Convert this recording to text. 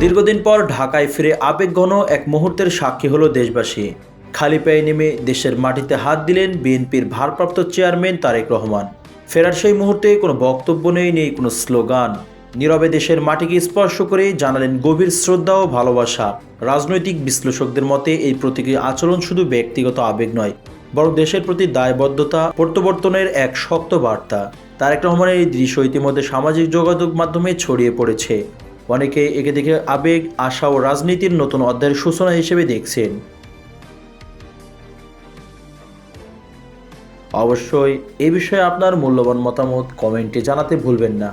দীর্ঘদিন পর ঢাকায় ফিরে আবেগঘন এক মুহূর্তের সাক্ষী হলো দেশবাসী। খালি পায়ে নেমে দেশের মাটিতে হাত দিলেন বিএনপির ভারপ্রাপ্ত চেয়ারম্যান তারেক রহমান। ফেরার সেই মুহূর্তে কোনো বক্তব্য নেই কোনো স্লোগান। নীরবে দেশের মাটিকে স্পর্শ করে জানালেন গভীর শ্রদ্ধা ও ভালোবাসা। রাজনৈতিক বিশ্লেষকদের মতে এই প্রতীকী আচরণ শুধু ব্যক্তিগত আবেগ নয়, বরং দেশের প্রতি দায়বদ্ধতা প্রত্যাবর্তনের এক শক্ত বার্তা। তারেক রহমানের এই দৃশ্য ইতিমধ্যে সামাজিক যোগাযোগ মাধ্যমে ছড়িয়ে পড়েছে। অনেকে একে দেখে আবেগ, আশা ও রাজনীতির নতুন অধ্যায়ের সূচনা হিসেবে দেখছেন। অবশ্যই এ বিষয়ে আপনার মূল্যবান মতামত কমেন্টে জানাতে ভুলবেন না।